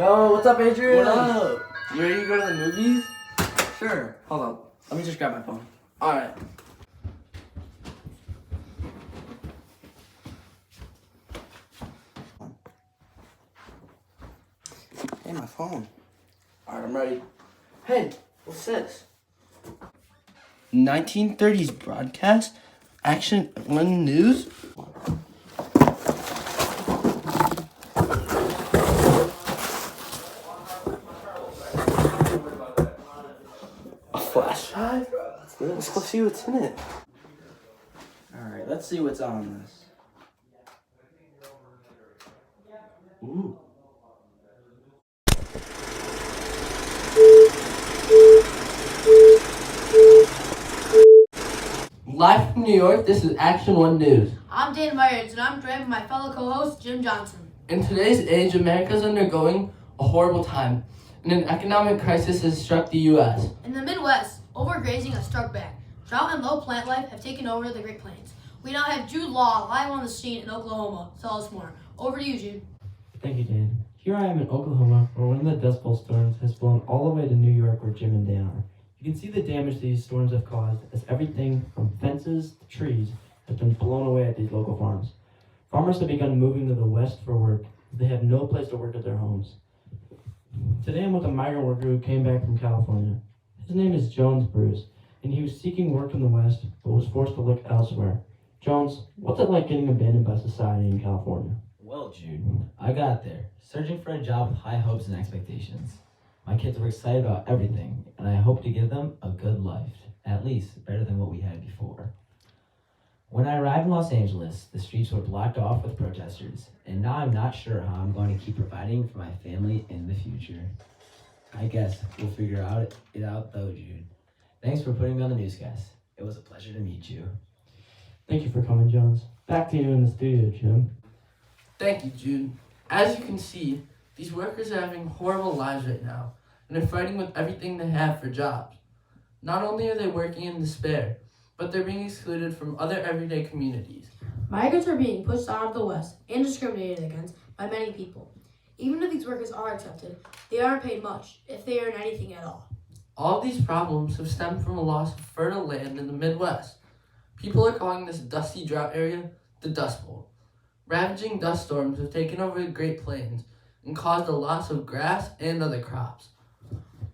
Yo, what's up, Adrian? What up? You ready to go to the movies? Sure. Hold on. Let me just grab my phone. Alright. Hey, my phone. Alright, I'm ready. Hey, what's this? 1930s broadcast? Action 1 News? A flash drive? Let's go see what's in it. Alright, let's see what's on this. Ooh. Live from New York, this is Action 1 News. I'm Dan Myers, and I'm joined by my fellow co-host, Jim Johnson. In today's age, America is undergoing a horrible time, and an economic crisis has struck the U.S. In the Midwest, overgrazing has struck back. Drought and low plant life have taken over the Great Plains. We now have Jude Law live on the scene in Oklahoma. Tell us more. Over to you, Jude. Thank you, Dan. Here I am in Oklahoma, where one of the Dust Bowl storms has blown all the way to New York, where Jim and Dan are. You can see the damage these storms have caused, as everything from fences to trees has been blown away at these local farms. Farmers have begun moving to the west for work, as they have no place to work at their homes. Today I'm with a migrant worker who came back from California. His name is Jones Bruce, and he was seeking work in the west, but was forced to look elsewhere. Jones, what's it like getting abandoned by society in California? Well, Jude, I got there, searching for a job with high hopes and expectations. My kids were excited about everything, and I hope to give them a good life, at least better than what we had before. When I arrived in Los Angeles, the streets were blocked off with protesters, and now I'm not sure how I'm going to keep providing for my family in the future. I guess we'll figure it out though, Jude. Thanks for putting me on the newscast. It was a pleasure to meet you. Thank you for coming, Jones. Back to you in the studio, Jim. Thank you, Jude. As you can see, these workers are having horrible lives right now, and are fighting with everything they have for jobs. Not only are they working in despair, but they're being excluded from other everyday communities. Migrants are being pushed out of the West and discriminated against by many people. Even if these workers are accepted, they aren't paid much, if they earn anything at all. All of these problems have stemmed from a loss of fertile land in the Midwest. People are calling this dusty drought area the Dust Bowl. Ravaging dust storms have taken over the Great Plains and caused a loss of grass and other crops.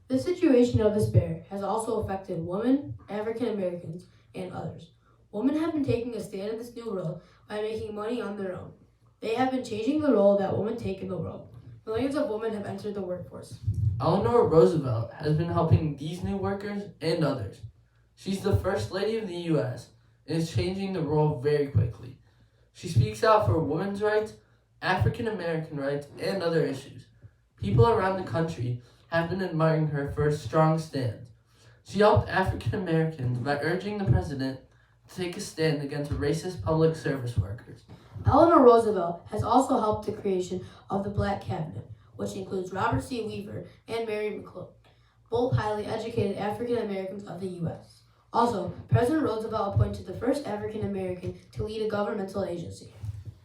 This situation of despair has also affected women, African Americans, and others. Women have been taking a stand in this new world by making money on their own. They have been changing the role that women take in the world. Millions of women have entered the workforce. Eleanor Roosevelt has been helping these new workers and others. She's the First Lady of the U.S. and is changing the role very quickly. She speaks out for women's rights, African American rights, and other issues. People around the country have been admiring her for her strong stand. She helped African Americans by urging the president to take a stand against racist public service workers. Eleanor Roosevelt has also helped the creation of the Black Cabinet, which includes Robert C. Weaver and Mary McLeod, both highly educated African Americans of the U.S. Also, President Roosevelt appointed the first African American to lead a governmental agency.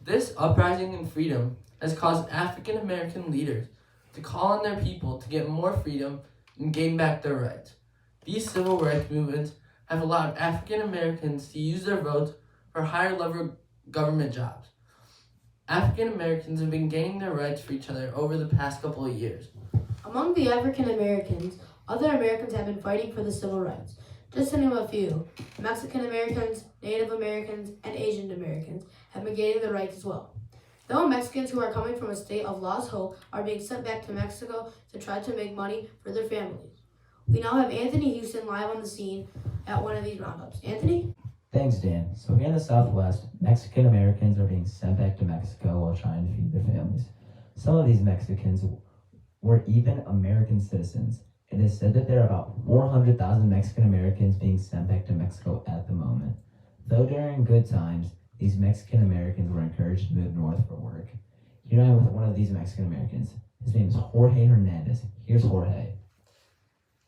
This uprising in freedom has caused African American leaders to call on their people to get more freedom and gain back their rights. These civil rights movements have allowed African Americans to use their votes for higher level government jobs. African Americans have been gaining their rights for each other over the past couple of years. Among the African Americans, other Americans have been fighting for the civil rights. Just to name a few, Mexican Americans, Native Americans, and Asian Americans have been gaining their rights as well. Though Mexicans who are coming from a state of lost hope are being sent back to Mexico to try to make money for their families. We now have Anthony Houston live on the scene at one of these roundups. Anthony? Thanks, Dan. So here in the Southwest, Mexican Americans are being sent back to Mexico while trying to feed their families. Some of these Mexicans were even American citizens. It is said that there are about 400,000 Mexican Americans being sent back to Mexico at the moment. Though during good times, these Mexican Americans were encouraged to move north for work. Here I am with one of these Mexican Americans. His name is Jorge Hernandez. Here's Jorge.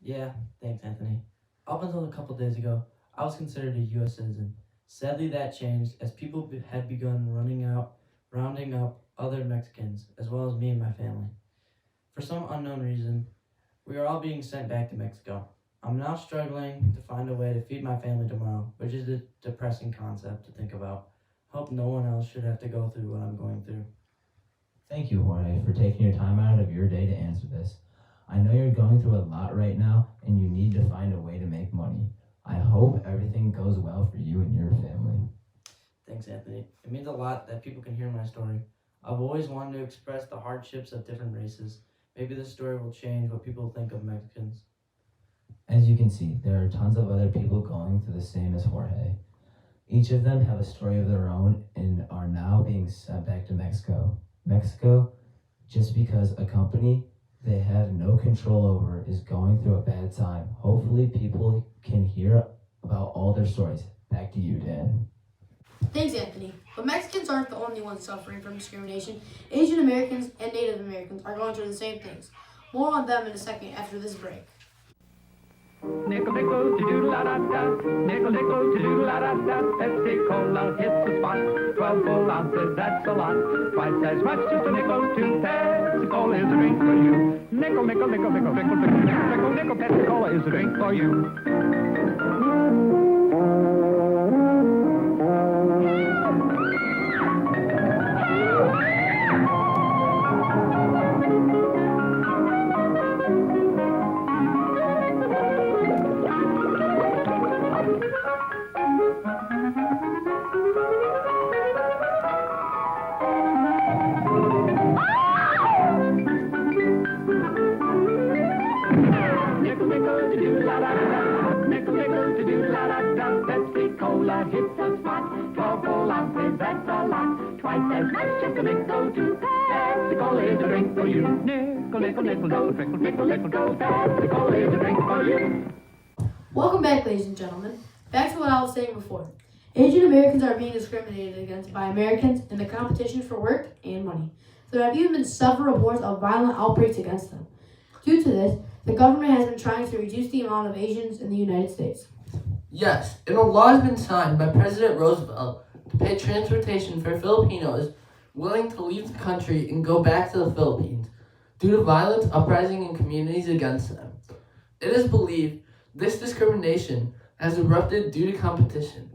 Yeah, thanks, Anthony. Up until a couple days ago, I was considered a U.S. citizen. Sadly, that changed as people had begun rounding up other Mexicans, as well as me and my family. For some unknown reason, we are all being sent back to Mexico. I'm now struggling to find a way to feed my family tomorrow, which is a depressing concept to think about. Hope no one else should have to go through what I'm going through. Thank you, Jorge, for taking your time out of your day to answer this. I know you're going through a lot right now, and you need to find a way to make money. I hope everything goes well for you and your family. Thanks, Anthony. It means a lot that people can hear my story. I've always wanted to express the hardships of different races. Maybe this story will change what people think of Mexicans. As you can see, there are tons of other people going through the same as Jorge. Each of them have a story of their own and are now being sent back to Mexico. Mexico, just because a company they have no control over is going through a bad time. Hopefully people can hear about all their stories. Back to you, Dan. Thanks, Anthony. But Mexicans aren't the only ones suffering from discrimination. Asian Americans and Native Americans are going through the same things. More on them in a second after this break. Nickel, nickel, to-doodle-la-da-da. Nickel, nickel, to-doodle-la-da-da. Pepsi-Cola hits the spot. 12 full ounces, that's a lot. Twice as much, just a nickel, two. Pepsi-Cola is a drink for you. Nickel, nickel, nickel, nickel, nickel, nickel, nickel, nickel, nickel. Pepsi-Cola is a drink for you. Nickel, nickel, to-do-la-da-da. Nickel, nickel, to-do-la-da-da. Pepsi-Cola hits the spot. 12 full ounces, that's a lot. Twice as much, just a nickel, two. Pepsi-Cola is a drink for you. Nickel, nickel, nickel, nickel, nickel, nickel, nickel, nickel. Pepsi-Cola is a drink for you. Welcome back, ladies and gentlemen. Back to what I was saying before. Asian Americans are being discriminated against by Americans in the competition for work and money. There have even been several reports of violent outbreaks against them. Due to this, the government has been trying to reduce the amount of Asians in the United States. Yes, and a law has been signed by President Roosevelt to pay transportation for Filipinos willing to leave the country and go back to the Philippines due to violent uprising in communities against them. It is believed this discrimination has erupted due to competition.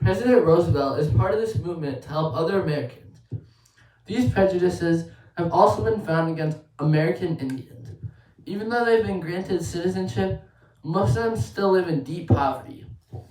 President Roosevelt is part of this movement to help other Americans. These prejudices have also been found against American Indians. Even though they've been granted citizenship, most of them still live in deep poverty.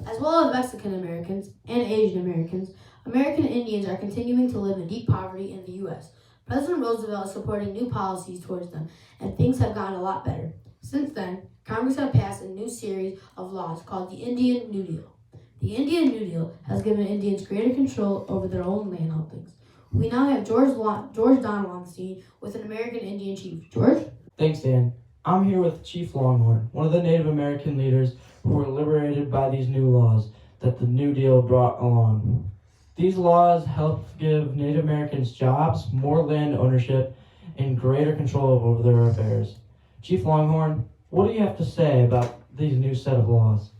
As well as Mexican Americans and Asian Americans, American Indians are continuing to live in deep poverty in the U.S. President Roosevelt is supporting new policies towards them, and things have gotten a lot better. Since then, Congress has passed a new series of laws called the Indian New Deal. The Indian New Deal has given Indians greater control over their own land holdings. We now have George Donald on the scene with an American Indian chief. George? Thanks, Dan. I'm here with Chief Longhorn, one of the Native American leaders who were liberated by these new laws that the New Deal brought along. These laws help give Native Americans jobs, more land ownership, and greater control over their affairs. Chief Longhorn, what do you have to say about these new set of laws?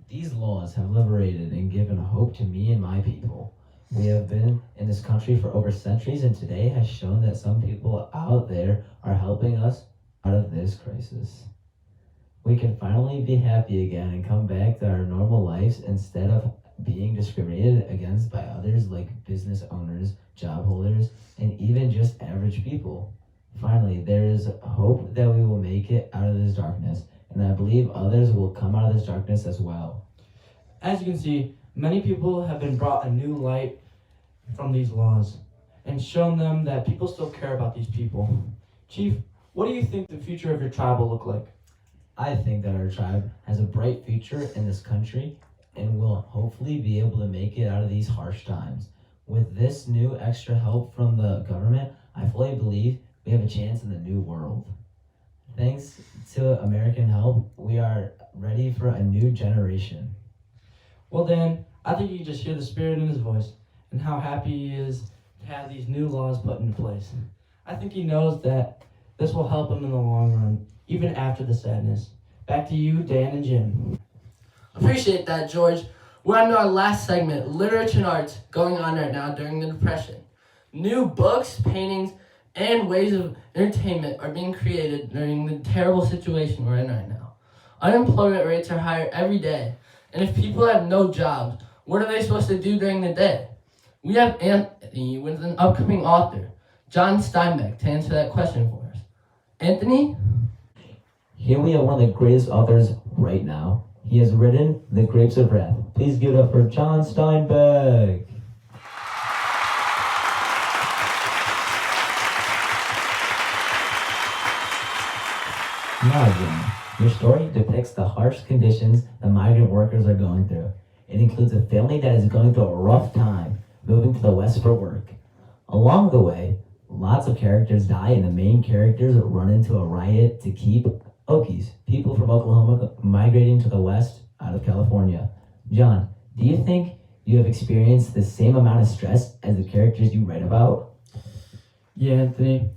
These laws have liberated and given hope to me and my people. We have been in this country for over centuries, and today has shown that some people out there are helping us out of this crisis. We can finally be happy again and come back to our normal lives instead of being discriminated against by others like business owners, job holders, and even just average people. Finally, there is hope that we will make it out of this darkness, and I believe others will come out of this darkness as well. As you can see, many people have been brought a new light from these laws and shown them that people still care about these people. Chief, what do you think the future of your tribe will look like? I think that our tribe has a bright future in this country and will hopefully be able to make it out of these harsh times. With this new extra help from the government, I fully believe we have a chance in the new world. Thanks to American help, we are ready for a new generation. Well, Dan, I think you can just hear the spirit in his voice and how happy he is to have these new laws put into place. I think he knows that this will help him in the long run, even after the sadness. Back to you, Dan and Jim. Appreciate that, George. We're on to our last segment, literature and arts, going on right now during the Depression. New books, paintings, and ways of entertainment are being created during the terrible situation we're in right now. Unemployment rates are higher every day, and if people have no jobs, what are they supposed to do during the day? We have Anthony with an upcoming author, John Steinbeck, to answer that question for us. Anthony? Here we have one of the greatest authors right now. He has written The Grapes of Wrath. Please give it up for John Steinbeck. Now, John, your story depicts the harsh conditions the migrant workers are going through. It includes a family that is going through a rough time, moving to the West for work. Along the way, lots of characters die and the main characters run into a riot to keep Okies, people from Oklahoma migrating to the West out of California. John, do you think you have experienced the same amount of stress as the characters you write about? Yeah, Anthony.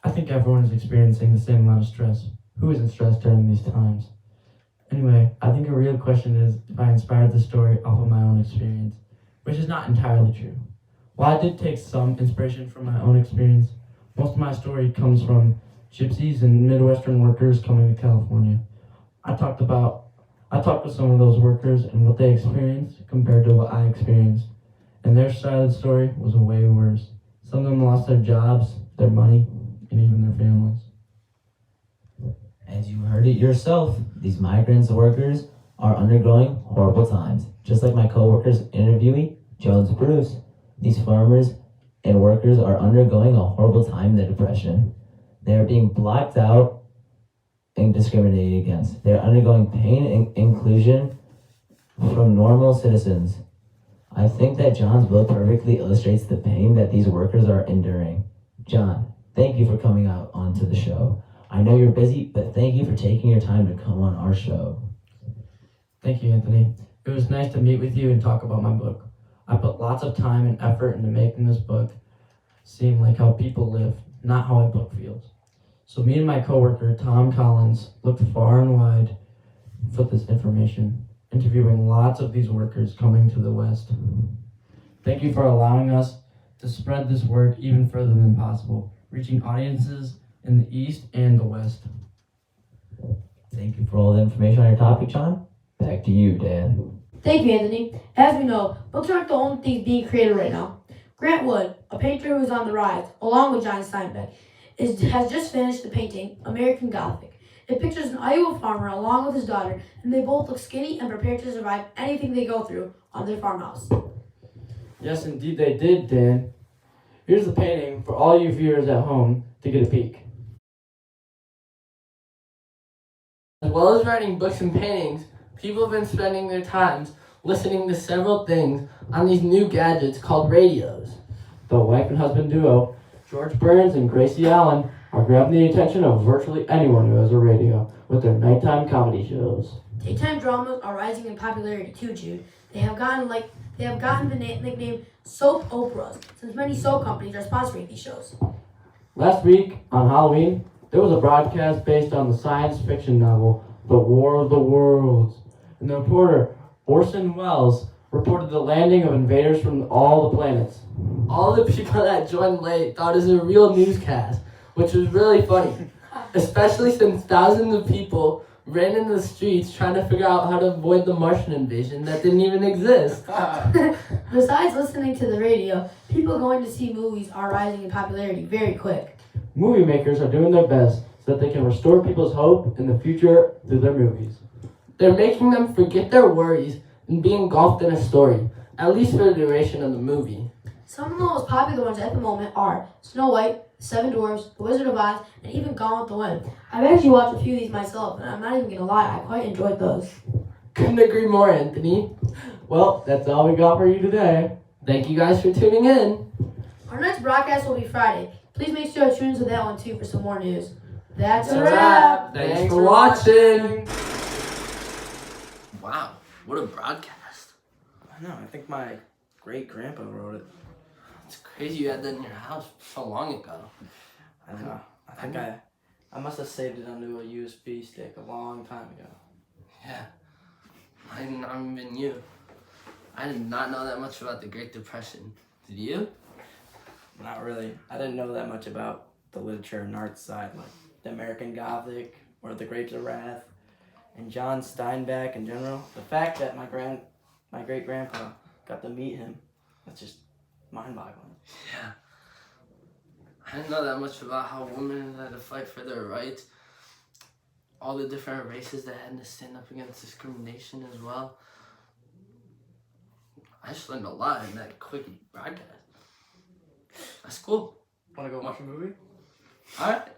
I think everyone is experiencing the same amount of stress. Who isn't stressed during these times? Anyway, I think a real question is if I inspired the story off of my own experience, which is not entirely true. While I did take some inspiration from my own experience, most of my story comes from gypsies and Midwestern workers coming to California. I talked with some of those workers and what they experienced compared to what I experienced. And their side of the story was way worse. Some of them lost their jobs, their money, and even their families. As you heard it yourself, these migrants workers are undergoing horrible times. Just like my co-worker's interviewee, Jones Bruce, these farmers and workers are undergoing a horrible time in the Depression. They are being blocked out and discriminated against. They are undergoing pain and inclusion from normal citizens. I think that John's book perfectly illustrates the pain that these workers are enduring. John, thank you for coming out onto the show. I know you're busy, but thank you for taking your time to come on our show. Thank you, Anthony. It was nice to meet with you and talk about my book. I put lots of time and effort into making this book seem like how people live, not how a book feels. So me and my coworker, Tom Collins, looked far and wide for this information, interviewing lots of these workers coming to the West. Thank you for allowing us to spread this word even further than possible, reaching audiences in the East and the West. Thank you for all the information on your topic, John. Back to you, Dan. Thank you, Anthony. As we know, books aren't the only things being created right now. Grant Wood, a painter who is on the rise, along with John Steinbeck, has just finished the painting, American Gothic. It pictures an Iowa farmer along with his daughter, and they both look skinny and prepared to survive anything they go through on their farmhouse. Yes, indeed they did, Dan. Here's the painting for all you viewers at home to get a peek. As well as writing books and paintings, people have been spending their times listening to several things on these new gadgets called radios. The wife and husband duo, George Burns and Gracie Allen, are grabbing the attention of virtually anyone who has a radio with their nighttime comedy shows. Daytime dramas are rising in popularity too, Jude. They have gotten the nickname soap operas, since many soap companies are sponsoring these shows. Last week, on Halloween, there was a broadcast based on the science fiction novel, The War of the Worlds. And the reporter, Orson Welles, reported the landing of invaders from all the planets. All the people that joined late thought it was a real newscast, which was really funny, especially since thousands of people ran into the streets trying to figure out how to avoid the Martian invasion that didn't even exist. Besides listening to the radio, people going to see movies are rising in popularity very quick. Movie makers are doing their best so that they can restore people's hope in the future through their movies. They're making them forget their worries and be engulfed in a story, at least for the duration of the movie. Some of the most popular ones at the moment are Snow White, Seven Dwarfs, The Wizard of Oz, and even Gone with the Wind. I've actually watched a few of these myself, and I'm not even gonna lie, I quite enjoyed those. Couldn't agree more, Anthony. Well, that's all we got for you today. Thank you guys for tuning in. Our next broadcast will be Friday. Please make sure to tune into that one too for some more news. That's a That's a wrap! Thanks for watching. Wow, what a broadcast. I know, I think my great-grandpa wrote it. It's crazy you had that in your house so long ago. I know. I think I must have saved it onto a USB stick a long time ago. Yeah, I not even you. I did not know that much about the Great Depression. Did you? Not really. I didn't know that much about the literature and art side, like the American Gothic or the Grapes of Wrath, and John Steinbeck in general. The fact that my great grandpa got to meet him, that's just mind-boggling. Yeah. I didn't know that much about how women had to fight for their rights. All the different races that had to stand up against discrimination as well. I just learned a lot in that quickie broadcast. That's cool. Want to go watch a movie? Alright.